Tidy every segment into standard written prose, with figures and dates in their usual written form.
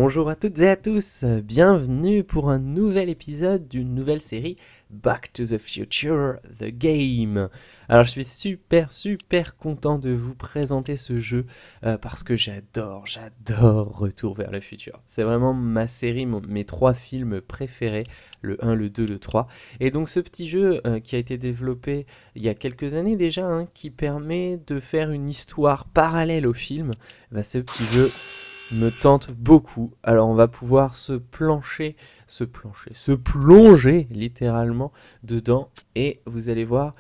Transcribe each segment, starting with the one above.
Bonjour à toutes et à tous, bienvenue pour un nouvel épisode d'une nouvelle série Back to the Future, The Game. Alors je suis super content de vous présenter ce jeu parce que j'adore Retour vers le futur. C'est vraiment ma série, mes 3 films préférés, le 1, le 2, le 3. Et donc ce petit jeu qui a été développé il y a quelques années déjà, qui permet de faire une histoire parallèle au film, ce petit jeu me tente beaucoup. Alors on va pouvoir se plonger littéralement dedans et vous allez voir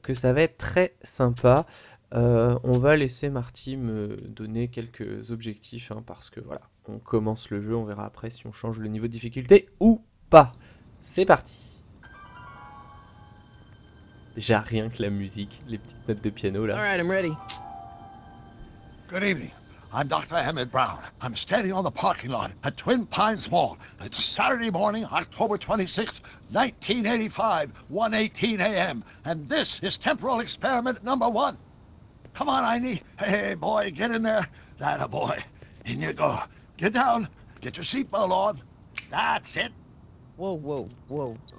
que ça va être très sympa. On va laisser Marty me donner quelques objectifs parce que voilà, on commence le jeu, on verra après si on change le niveau de difficulté ou pas. C'est parti. Déjà rien que la musique, les petites notes de piano là. All right, I'm ready. Good evening. I'm Dr. Emmett Brown. I'm standing on the parking lot at Twin Pines Mall. It's Saturday morning, October 26th, 1985, 1:18 a.m. And this is temporal experiment number 1. Come on, Einie. Hey, boy, get in there. That a boy. In you go. Get down. Get your seatbelt on. That's it. Whoa.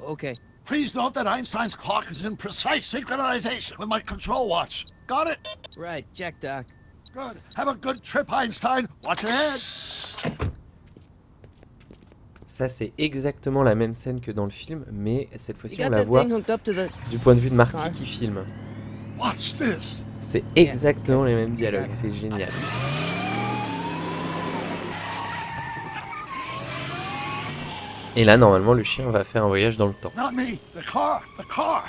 Okay. Please note that Einstein's clock is in precise synchronization with my control watch. Got it? Right, check, Doc. Good. Have a good trip, Einstein. Watch your head. Ça c'est exactement la même scène que dans le film, mais cette You fois-ci on got la that voit thing hooked up to the... du point de vue de Marty car? qui filme. Watch this. C'est exactement les mêmes dialogues, c'est génial. Et là normalement le chien va faire un voyage dans le temps. Not me. The car. The car.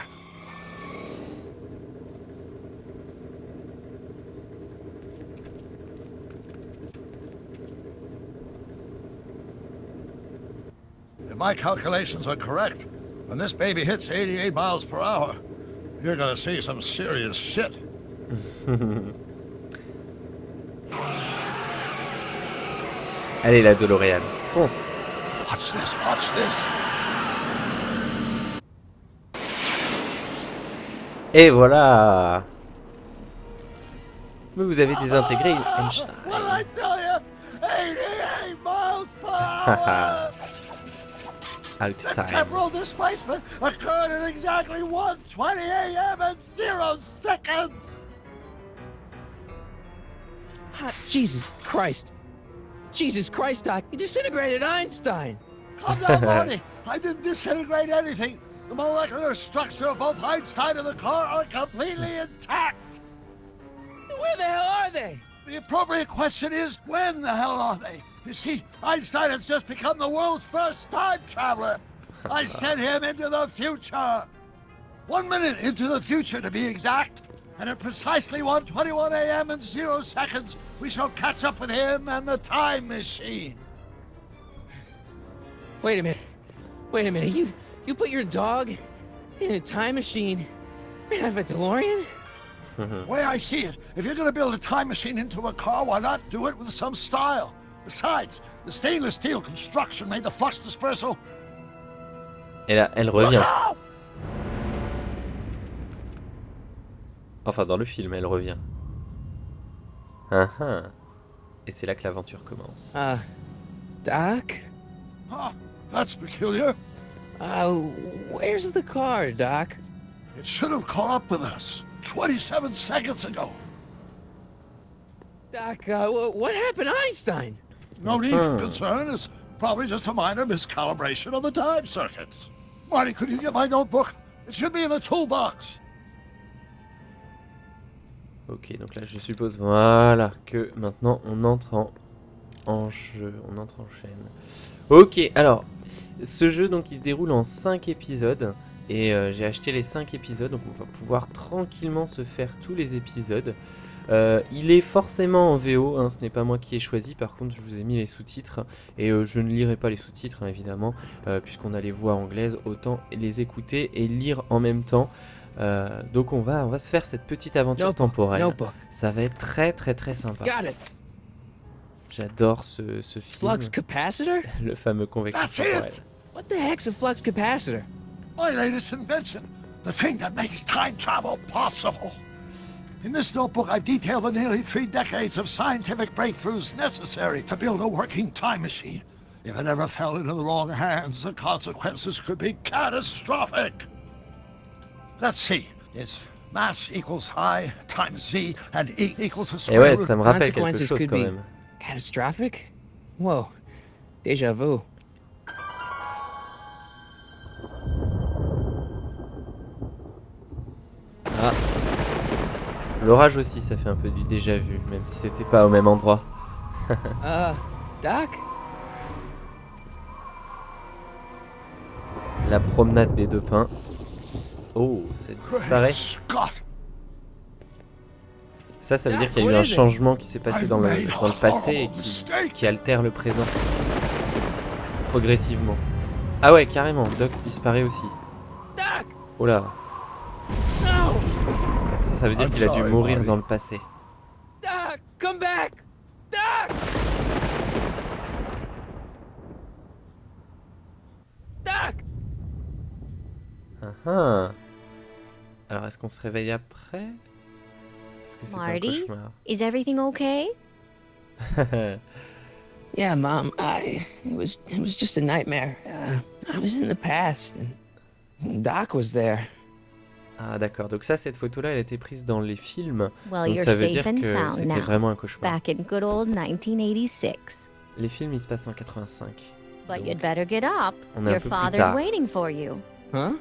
If my calculations are correct, when this baby hits 88 miles per hour, you're gonna see some serious shit. Allez la DeLorean, fonce. Watch this. Watch this. Et voilà. Mais vous avez désintégré Einstein. What did I tell you? 88 miles per hour. Out The time. temporal displacement occurred at exactly 1:20 a.m. and 0 seconds. Hot Jesus Christ, Doc. You disintegrated Einstein. Calm down, Marty. I didn't disintegrate anything. The molecular structure of both Einstein and the car are completely intact. Where the hell are they? The appropriate question is, when the hell are they? You see, Einstein has just become the world's first time traveler. I sent him into the future. 1 minute into the future, to be exact. And at precisely 1:21 a.m. and 0 seconds, we shall catch up with him and the time machine. Wait a minute. You put your dog in a time machine and have a DeLorean? The way I see it, if you're gonna build a time machine into a car, why not do it with some style? Besides, the stainless steel construction made the flux dispersal. Et là, elle revient. Look out! Enfin, dans le film, elle revient. Et c'est là que l'aventure commence. Doc? Huh, that's peculiar. Where's the car, Doc? It should have caught up with us 27 seconds ago. Doc, what happened to Einstein? No need for concern. It's probably just a minor miscalibration of the time circuits. Marty, could you get my notebook? It should be in the toolbox. Ok, donc là je suppose, voilà, que maintenant on entre en jeu, on entre en chaîne. Ok, alors, ce jeu donc il se déroule en 5 épisodes, et j'ai acheté les 5 épisodes, donc on va pouvoir tranquillement se faire tous les épisodes. Il est forcément en VO, ce n'est pas moi qui ai choisi, par contre je vous ai mis les sous-titres, et je ne lirai pas les sous-titres évidemment, puisqu'on a les voix anglaises, autant les écouter et lire en même temps. Donc on va se faire cette petite aventure temporelle. Notebook. Ça va être très sympa. Got it. J'adore ce film, Flux capacitor? le fameux convecteur That's it. temporel. What the heck's a flux capacitor? My latest invention. The thing that makes time travel possible. In this notebook, I've detailed the nearly 3 decades of scientific breakthroughs necessary to build a working time machine. If it ever fell into the wrong hands, the consequences could be catastrophic. Let's see. It's mass equals I times Z and E equals the Et square ouais, root. ça me rappelle quelque Consequences chose could quand be même. catastrophic? Whoa. Deja vu. Ah. L'orage aussi, ça fait un peu du déjà vu, même si c'était pas au même endroit. Doc? La promenade des 2 pins. Oh, ça disparaît. Great Scott! Ça veut dire qu'il y a eu un changement qui s'est passé dans le passé et qui altère le présent. Progressivement. Ah ouais, carrément, Doc disparaît aussi. Doc! Oh là. No! Ça veut dire I'm qu'il a dû sorry, mourir Marty. dans le passé. Doc! Come back! Doc! Doc! Ah ah. Alors, est-ce qu'on se réveille après? Est-ce que c'est un Marty? cauchemar? Is everything okay? Yeah, Mom. It was just a nightmare. I was in the past, and Doc was there. Ah d'accord, donc ça, cette photo-là, elle a été prise dans les films. Well, Donc you're ça veut safe dire and que sound c'était now. vraiment un cauchemar. Back in good old 1986. Les films, ils se passent en 85. But Donc, you'd better get up. on est un Your peu plus father's tard. waiting for you. Huh?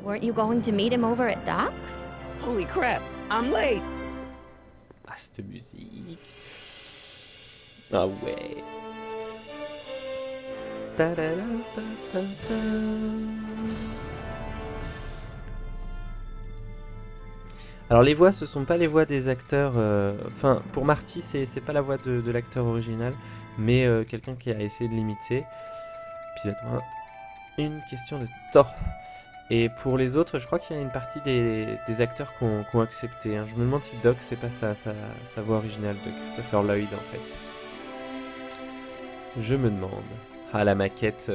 Weren't you going to meet him over at Doc's? Holy crap! I'm late. Ah, cette musique. Ah ouais. Ta-da-da-ta-ta-ta. Alors les voix, ce sont pas les voix des acteurs. Enfin, pour Marty, c'est pas la voix de l'acteur original, mais quelqu'un qui a essayé de l'imiter. Épisode 1, une question de temps. Et pour les autres, je crois qu'il y a une partie des acteurs qui ont accepté. Hein. Je me demande si Doc, c'est pas sa voix originale de Christopher Lloyd en fait. Je me demande. Ah, la maquette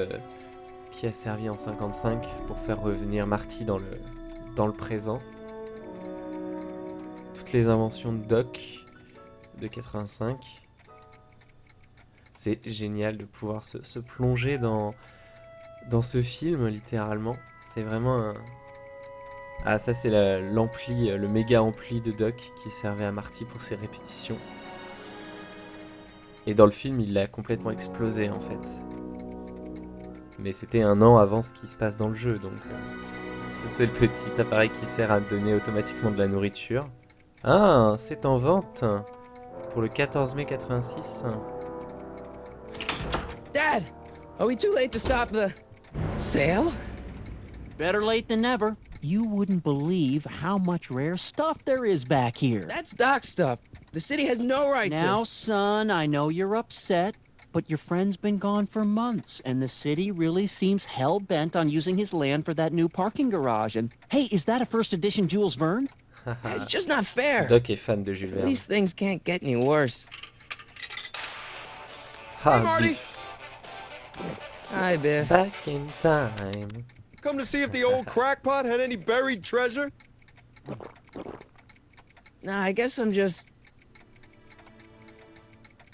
qui a servi en 55 pour faire revenir Marty dans le présent. Toutes les inventions de Doc de 85. C'est génial de pouvoir se plonger dans ce film, littéralement. C'est vraiment un... Ah, ça c'est l'ampli, le méga ampli de Doc qui servait à Marty pour ses répétitions. Et dans le film, il l'a complètement explosé en fait. Mais c'était 1 an avant ce qui se passe dans le jeu, donc... c'est le petit appareil qui sert à donner automatiquement de la nourriture. Ah, c'est en vente pour le 14 mai 86. Dad, are we too late to stop the sale? Better late than never. You wouldn't believe how much rare stuff there is back here. That's Doc's stuff. The city has no right Now, to. son, I know you're upset, but your friend's been gone for months, and the city really seems hell-bent on using his land for that new parking garage. And, hey, is that a first edition Jules Verne? It's just not fair. Doc est fan de Jules Verne. These things can't get any worse. Ah, Biff. Hi, Biff. Back in time. Come to see if the old crackpot had any buried treasure? Nah, I guess I'm just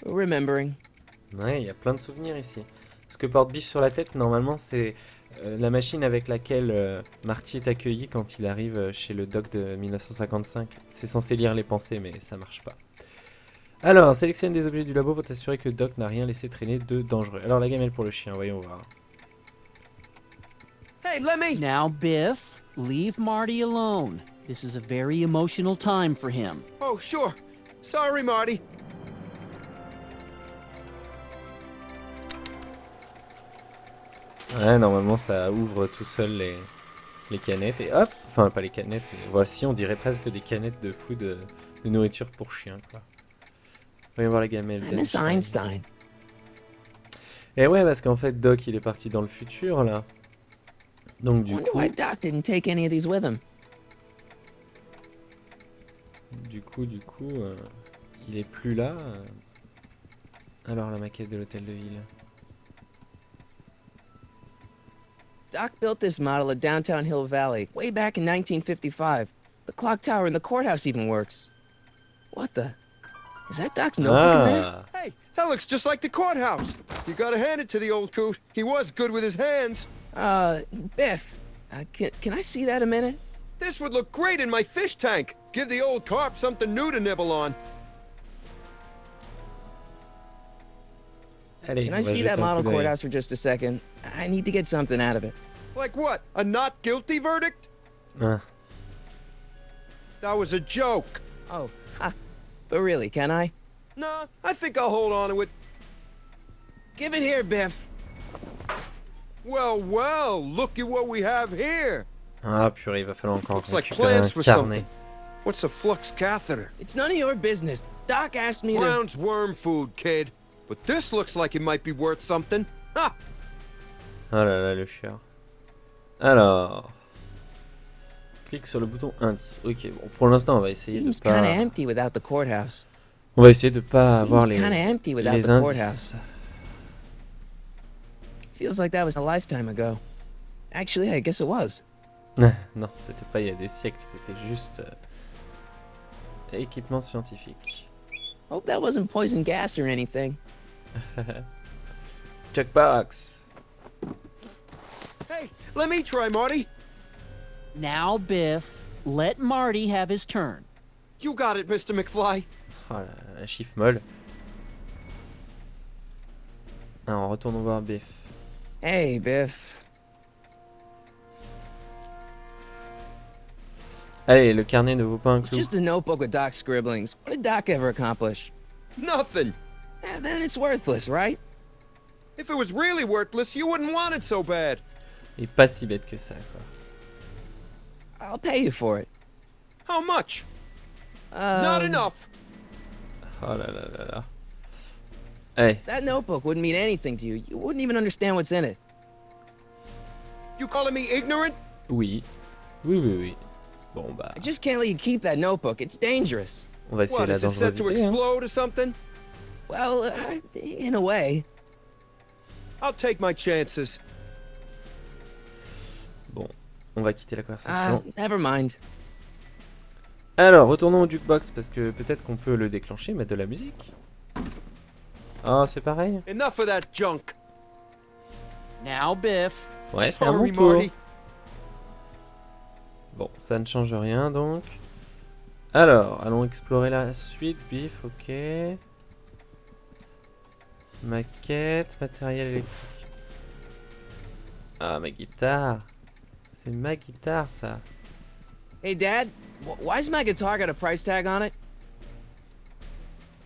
remembering. Ouais, il y a plein de souvenirs ici. Ce que porte Biff sur la tête, normalement, c'est la machine avec laquelle Marty est accueilli quand il arrive chez le Doc de 1955. C'est censé lire les pensées, mais ça marche pas. Alors, sélectionne des objets du labo pour t'assurer que Doc n'a rien laissé traîner de dangereux. Alors, la gamelle pour le chien, voyons voir. Hey, let me! Now, Biff, leave Marty alone. This is a very emotional time for him. Oh, sure. Sorry, Marty. Ouais, normalement, ça ouvre tout seul les canettes et hop! Enfin, pas les canettes, mais voici, on dirait presque des canettes de food de nourriture pour chien, quoi. Voyons voir la gamelle. I miss Einstein. Et ouais, parce qu'en fait, Doc, il est parti dans le futur, là. Donc, du Wonder coup, why Doc didn't take any of these with him. il est plus là. Alors, la maquette de l'hôtel de ville. Doc built this model of downtown Hill Valley way back in 1955. The clock tower in the courthouse even works. What the? Is that Doc's notebook in there? Ah, Hey, that looks just like the courthouse. You gotta hand it to the old coot. He was good with his hands. Biff, can I see that a minute? This would look great in my fish tank. Give the old carp something new to nibble on. allez, Can on I va see jeter that un model coup d'œil. courthouse for just a second? I need to get something out of it. Like what? A not guilty verdict? Ah, That was a joke. Oh, but really, can I? Nah, I think I'll hold on to it. Give it here, Biff. Well, well, look at what we have here. ah purée, il va falloir encore Looks like récupérer un plans for carnet. something. What's a flux catheter? It's none of your business. Doc asked me to... Brown's worm food, kid. But this looks like it might be worth something. Ha! Oh là là, le chieur. Alors... Clique sur le bouton indice. Ok, bon, pour l'instant, on va essayer de Seems kind of pas... empty without the courthouse. On va essayer de pas avoir Seems kind of empty without les the courthouse. indices. Feels like that was a lifetime ago. Actually, I guess it was. Non, c'était pas il y a des siècles, c'était juste... équipement scientifique. Hope that wasn't poison gas or anything. Checkbox. Hey, let me try, Marty. Now, Biff, let Marty have his turn. You got it, Mr. McFly. Oh là là, la chiffre molle. Alors, retournons voir Biff. Hey, Biff. Allez, le carnet ne vaut pas un clou. Just a notebook with Doc's scribblings. What did Doc ever accomplish? Nothing. Then it's worthless, right? If it was really worthless, you wouldn't want it so bad. Il est pas si bête que ça, quoi. I'll pay you for it. How much? Not enough. Oh là là là là. Allez, That notebook wouldn't mean anything to you. You wouldn't even understand what's in it. You calling me ignorant? oui. Oui, oui, oui. Bon, bah, I just can't let you keep that notebook. It's dangerous. on va essayer What, la is it set to dangerosité. Hein. explode or something? Well, in a way. I'll take my chances. Bon, on va quitter la conversation. Never mind. Alors, retournons au jukebox parce que peut-être qu'on peut le déclencher, mettre de la musique. Ah, c'est pareil. Enough of that junk. Now, Biff. Ouais, c'est à mon Sorry, tour. Marty. Bon, ça ne change rien donc. Alors, allons explorer la suite. Biff, ok. Maquette, matériel électrique. Ah, ma guitare. C'est ma guitare, ça. Hey, Dad, why's my guitar got a price tag on it?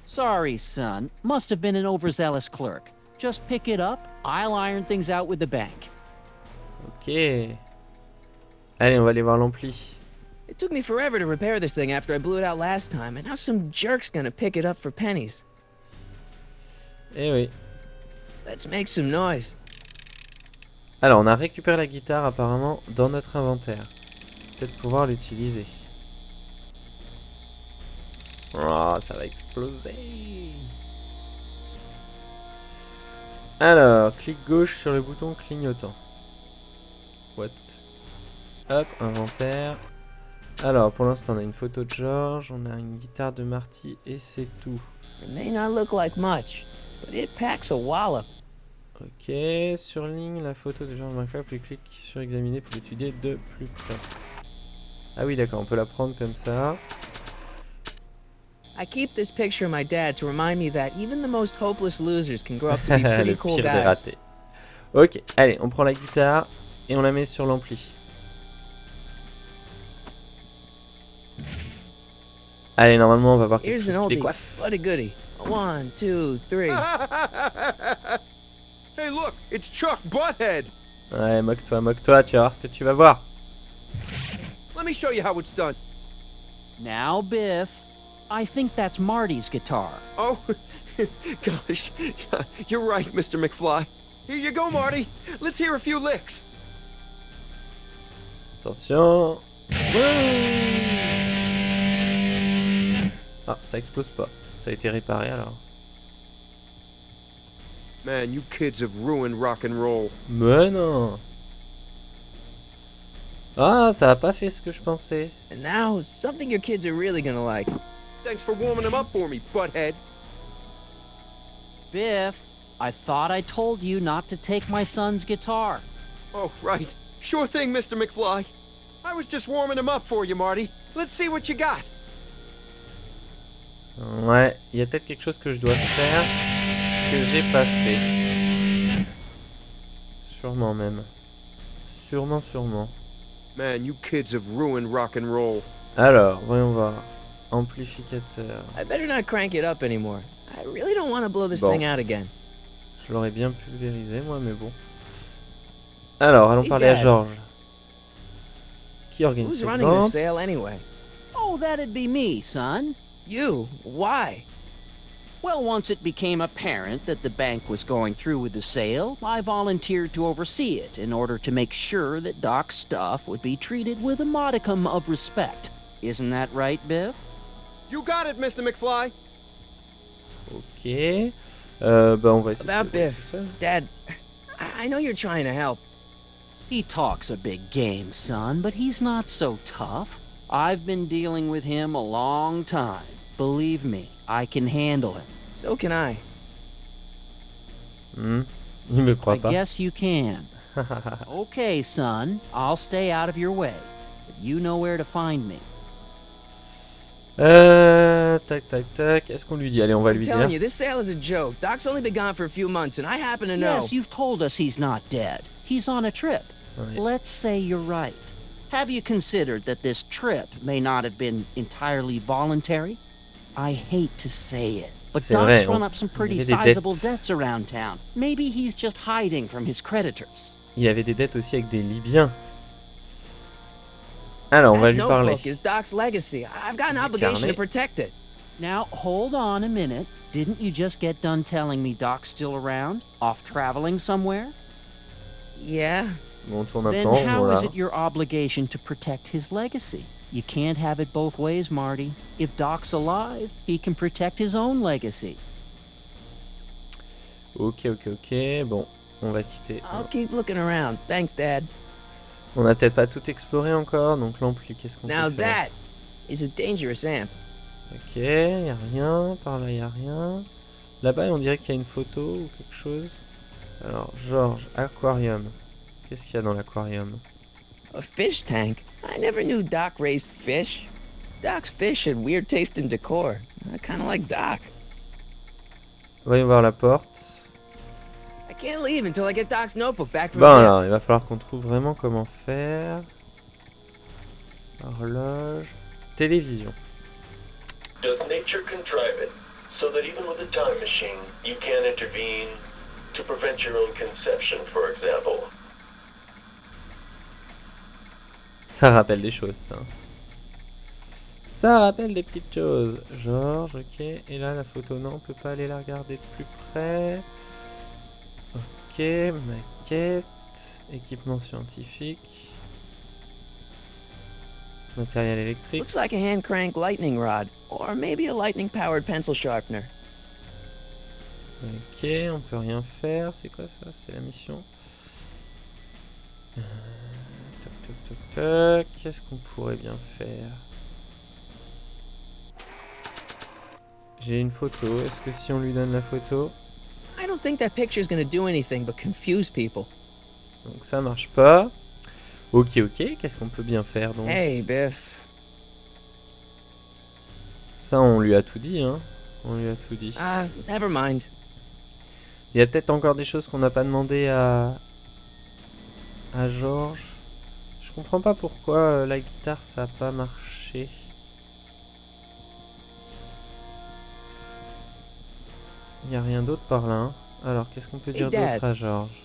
Sorry, son. Must have been an overzealous clerk. Just pick it up. I'll iron things out with the bank. Ok. Allez, on va aller voir l'ampli. It took me forever to repair this thing after I blew it out last time, and now some jerk's gonna pick it up for pennies. Eh oui. Let's make some noise. Alors, on a récupéré la guitare apparemment dans notre inventaire. Peut-être pouvoir l'utiliser. Oh, ça va exploser. Alors, clic gauche sur le bouton clignotant. What? Hop, inventaire. Alors, pour l'instant, on a une photo de George, on a une guitare de Marty et c'est tout. It may not look like much, but it packs a wallop. Ok, surligne la photo de George McFly, puis clique sur examiner pour l'étudier de plus près. Ah oui, d'accord, on peut la prendre comme ça. I keep this picture of my dad to remind me that even the most hopeless losers can grow up to be pretty Le cool pire des guys. ratés. Ok, allez, on prend la guitare et on la met sur l'ampli. Allez, normalement, on va voir quelque Here's chose an qui oldie, décoiffe. but a goodie. 1, 2, 3. Hey, look, it's Chuck Butthead. Ouais, moque-toi, tu vas voir ce que tu vas voir. Let me show you how it's done. Now, Biff. I think that's Marty's guitar. Oh, gosh, you're right, Mr. McFly. Here you go, Marty. Let's hear a few licks. Attention. Ah, ça explose pas. Ça a été réparé alors. Man, you kids have ruined rock and roll. Mais non. Ah, ça a pas fait ce que je pensais. And now, something your kids are really gonna like. Thanks for warming him up for me, butthead. Biff, I thought I told you not to take my son's guitar. Oh, right. Sure thing, Mr. McFly. I was just warming him up for you, Marty. Let's see what you got. Ouais, il y a peut-être quelque chose que je dois faire que j'ai pas fait. Sûrement même. Sûrement. Man, you kids have ruined rock and roll. Alors, voyons voir. Amplificateur. I better not crank it up anymore. I really don't want to blow this Bon. thing out again. Je l'aurais bien pulvérisé, moi, mais bon. Alors, allons Hey, parler à Dad. Georges. Qui organise Who's cette running the vente? sale anyway? Oh, that'd be me, son. You. Why? Well, once it became apparent that the bank was going through with the sale, I volunteered to oversee it in order to make sure that Doc's stuff would be treated with a modicum of respect. Isn't that right, Biff? You got it, Mr. McFly. Ok. Bah, on va essayer About de se débrouiller Biff. tout seul. Dad, I know you're trying to help. He talks a big game, son, but he's not so tough. I've been dealing with him a long time. Believe me, I can handle him. So can I. Il me croit I pas. guess you can. Okay, son, I'll stay out of your way. But you know where to find me. Tac. Est-ce qu'on lui dit? Allez, on va I'm lui telling dire. you, this sale is a joke. Doc's only been gone for a few months, and I happen to know. Yes, you've told us he's not dead. He's on a trip. Ouais. Let's say you're right. Have you considered that this trip may not have been entirely voluntary? I hate to say it, but C'est Doc's vrai, run on- up some il pretty avait des sizable dettes. debts around town. Maybe he's just hiding from his creditors. Il avait des dettes aussi avec des Libyens. Alors, on va That lui parler. notebook is Doc's legacy. I've got an obligation to carnet. protect it. Now, hold on a minute. Didn't you just get done telling me Doc's still around? Off traveling somewhere? Yeah. Bon, on tourne un Then peu en how rond, is là. it your obligation to protect his legacy? You can't have it both ways, Marty. If Doc's alive, he can protect his own legacy. Ok. Bon, on va quitter. I'll keep looking around. Thanks, Dad. On n'a peut-être pas tout exploré encore, donc l'ampli, qu'est-ce qu'on Now peut faire? that is a dangerous amp. Ok, y a rien. Par là, y a rien. Là-bas, on dirait qu'il y a une photo ou quelque chose. Alors, Georges, aquarium. Qu'est-ce qu'il y a dans l'aquarium? A fish tank? I never knew Doc raised fish. Doc's fish had weird taste in decor. I kind of like Doc. Voyons voir la porte. I can't leave until I get Doc's notebook back from Bon, Biff. alors, il va falloir qu'on trouve vraiment comment faire. Horloge. Télévision. Does nature contrive it so that even with a time machine, you can intervene to prevent your own conception, for example? Ça rappelle des choses, ça. Ça rappelle des petites choses. Georges, ok. Et là, la photo, non, on peut pas aller la regarder de plus près. Ok, maquette. Équipement scientifique. Matériel électrique. Looks like a hand crank lightning rod, or maybe a lightning powered pencil sharpener. Ok, on peut rien faire. C'est quoi ça? C'est la mission. Toc. Qu'est-ce qu'on pourrait bien faire? J'ai une photo. Est-ce que si on lui donne la photo... I don't think that picture's gonna do anything but confuse people. Donc ça marche pas. Ok. Qu'est-ce qu'on peut bien faire donc? Hey, Biff. Ça, on lui a tout dit, hein. On lui a tout dit. Ah, never mind. Il y a peut-être encore des choses qu'on n'a pas demandé à Georges. Je comprends pas pourquoi la guitare ça a pas marché. Il y a rien d'autre par là. Hein. Alors qu'est-ce qu'on peut dire Dad. d'autre à Georges?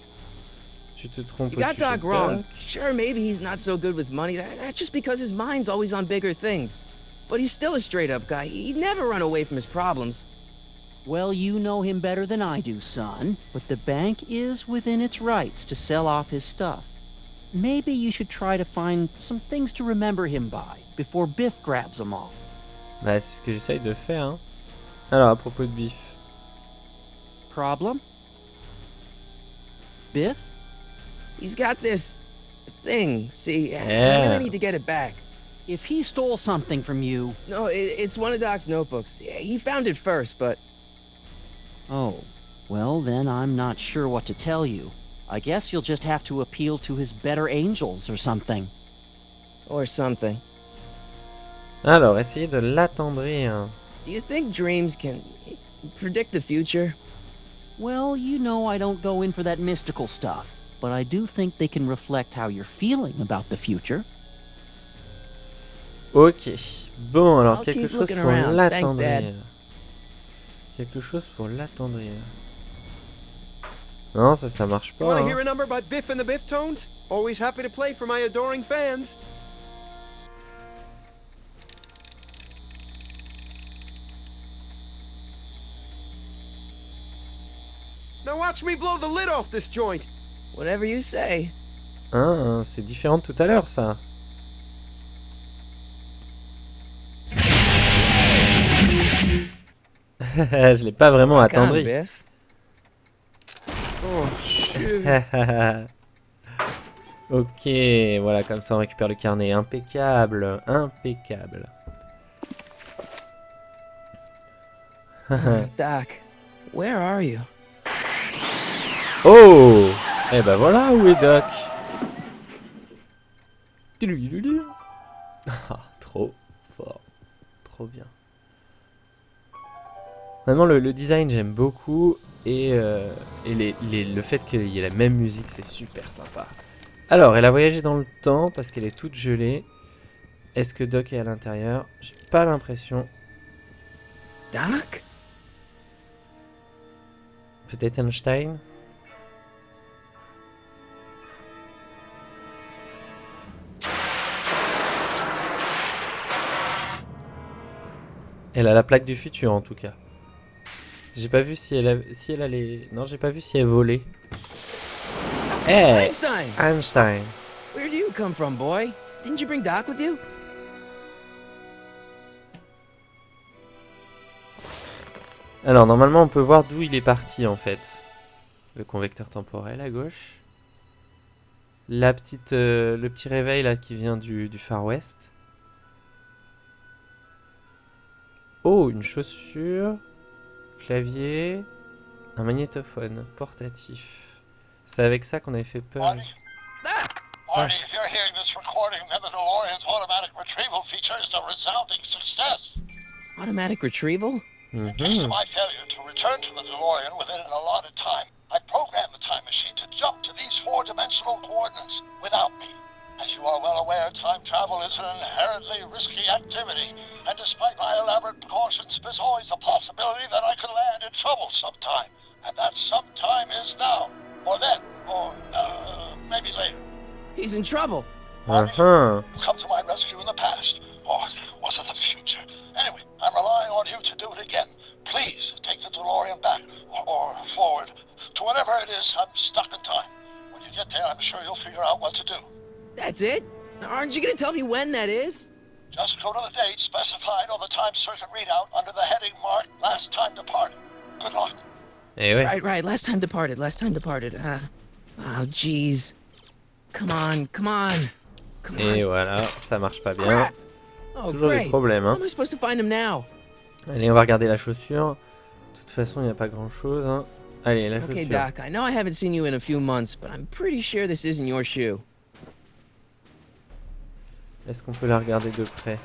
Tu te trompes You au got sujet Doc de wrong. Doc. Sure, maybe he's not so good with money. That's just because his mind's always on bigger things. But he's still a straight-up guy. He'd never run away from his problems. Well, you know him better than I do, son, but the bank is within its rights to sell off his stuff. Maybe you should try to find some things to remember him by before Biff grabs them all. Bah c'est ce que j'essaye de faire. Hein. Alors à propos de Biff. Problem? Biff? He's got this thing. See, I Yeah. really need to get it back. If he stole something from you... No, it's one of Doc's notebooks. Yeah, he found it first, but Oh, well then I'm not sure what to tell you. I guess you'll just have to appeal to his better angels or something. or something. Alors, essayez de l'attendrir. Do you think dreams can predict the future? Well, you know I don't go in for that mystical stuff, but I do think they can reflect how you're feeling about the future. Ok. Bon, alors I'll quelque keep chose looking pour around. Thanks, l'attendrir. Dad. Quelque chose pour l'attendrir. Non, ça marche You pas. want to Hein. hear a number by Biff and the Biff Tones? Always happy to play for my adoring fans. Now watch me blow the lid off this joint. Whatever you say. Hein, c'est différent de tout à l'heure, ça. Je l'ai pas vraiment Rock on, attendri. Biff. Oh, shit. Ok, voilà, comme ça on récupère le carnet. Impeccable, impeccable. Doc, where are you? Oh! Eh ben voilà où est Doc. Ah, trop fort. Trop bien. Vraiment le design j'aime beaucoup. Et le fait qu'il y ait la même musique c'est super sympa. Alors elle a voyagé dans le temps parce qu'elle est toute gelée. Est-ce que Doc est à l'intérieur? J'ai pas l'impression. Doc? Peut-être Einstein? Elle a la plaque du futur en tout cas. J'ai pas vu si elle allait... Non, j'ai pas vu si elle volait. Hey, Einstein! Einstein. Where do you come from, boy? Didn't you bring Doc with you? Alors normalement on peut voir d'où il est parti en fait. Le convecteur temporel à gauche. La petite, le petit réveil là qui vient du Far West. Oh, une chaussure. Clavier. Un magnétophone portatif. C'est avec ça qu'on avait fait peur. Marty? Marty, if you're hearing this recording, then the DeLorean's automatic retrieval feature is a resounding success. Automatic retrieval? In case of Mhm. my failure to return to the DeLorean within an allotted time, I programmed the time machine to jump to these four-dimensional coordinates without me. As you are well aware, time travel is an inherently risky activity, and despite my elaborate precautions, there's always a possibility that I could land in trouble sometime. And that sometime is now, or then, or maybe later. He's in trouble. Uh-huh. You come to my rescue in the past, or was it the future? Anyway, I'm relying on you to do it again. Please take the DeLorean back, or forward, to whenever it is I'm stuck in time. When you get there, I'm sure you'll figure out what to do. That's it? Aren't you gonna tell me when that is? Just go to the date specified on the time circuit readout under the heading marked Last Time Departed. Good luck. Et ouais. Right. Last time departed. Oh, jeez. Come on. Et voilà, ça marche pas bien. Crap. Oh, Toujours des great. problèmes. How Hein. am I supposed to find him now? Allez, on va regarder la chaussure. De toute façon, il n'y a pas grand-chose. Hein. Allez, la Okay, chaussure. Doc, I know I haven't seen you in a few months, but I'm pretty sure this isn't your shoe. Est-ce qu'on peut la regarder de près?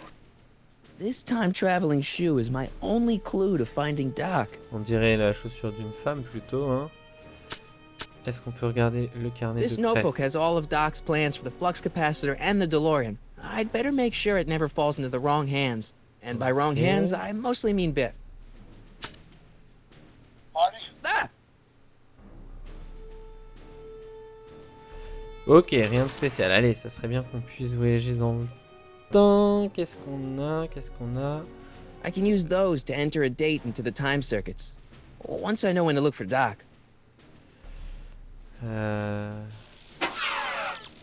This time-traveling shoe is my only clue to finding Doc. On dirait la chaussure d'une femme plutôt. Hein. Est-ce qu'on peut regarder le carnet This de près? notebook has all of Doc's plans for the flux capacitor and the DeLorean. I'd better make sure it never falls into the wrong hands. And by wrong Okay. hands, I mostly mean Biff. Marty? Ah! Ok, rien de spécial. Allez, ça serait bien qu'on puisse voyager dans le temps. Qu'est-ce qu'on a? I can use those to enter a date into the time circuits. Once I know when to look for Doc.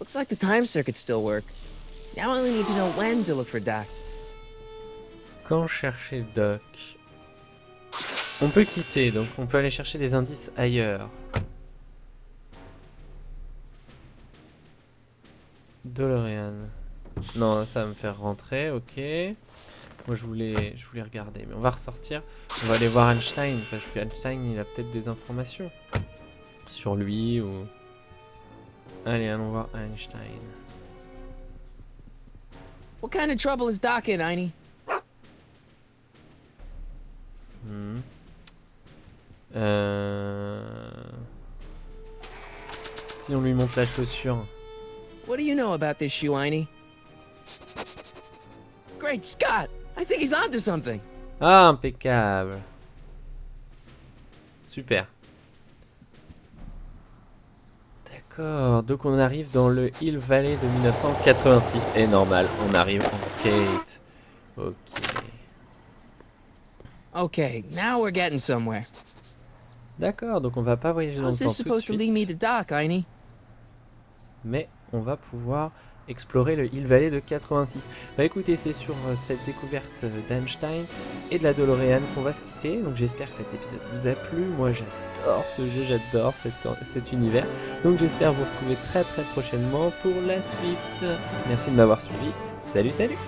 Looks like the time circuits still work. Now I only need to know when to look for Doc. Quand chercher Doc? On peut quitter, donc on peut aller chercher des indices ailleurs. DeLorean. Non, ça va me faire rentrer, ok. Moi je voulais regarder, mais on va ressortir. On va aller voir Einstein, parce qu'Einstein il a peut-être des informations sur lui ou... Allez, allons voir Einstein. What kind of trouble is Doc in, Einie? Si on lui montre la chaussure. What do you know about this shoe, Einie? Great Scott! I think he's onto something. Ah, impeccable. Super. D'accord, donc on arrive dans le Hill Valley de 1986. Et normal, on arrive en skate. Ok. Okay, now we're getting somewhere. D'accord, donc on va pas voyager dans le How's temps this tout de supposed to lead me to suite. Doc, Einie? Mais on va pouvoir explorer le Hill Valley de 86. Bah écoutez, c'est sur cette découverte d'Einstein et de la DeLorean qu'on va se quitter. Donc j'espère que cet épisode vous a plu. Moi j'adore ce jeu, j'adore cet univers. Donc j'espère vous retrouver très très prochainement pour la suite. Merci de m'avoir suivi. Salut salut!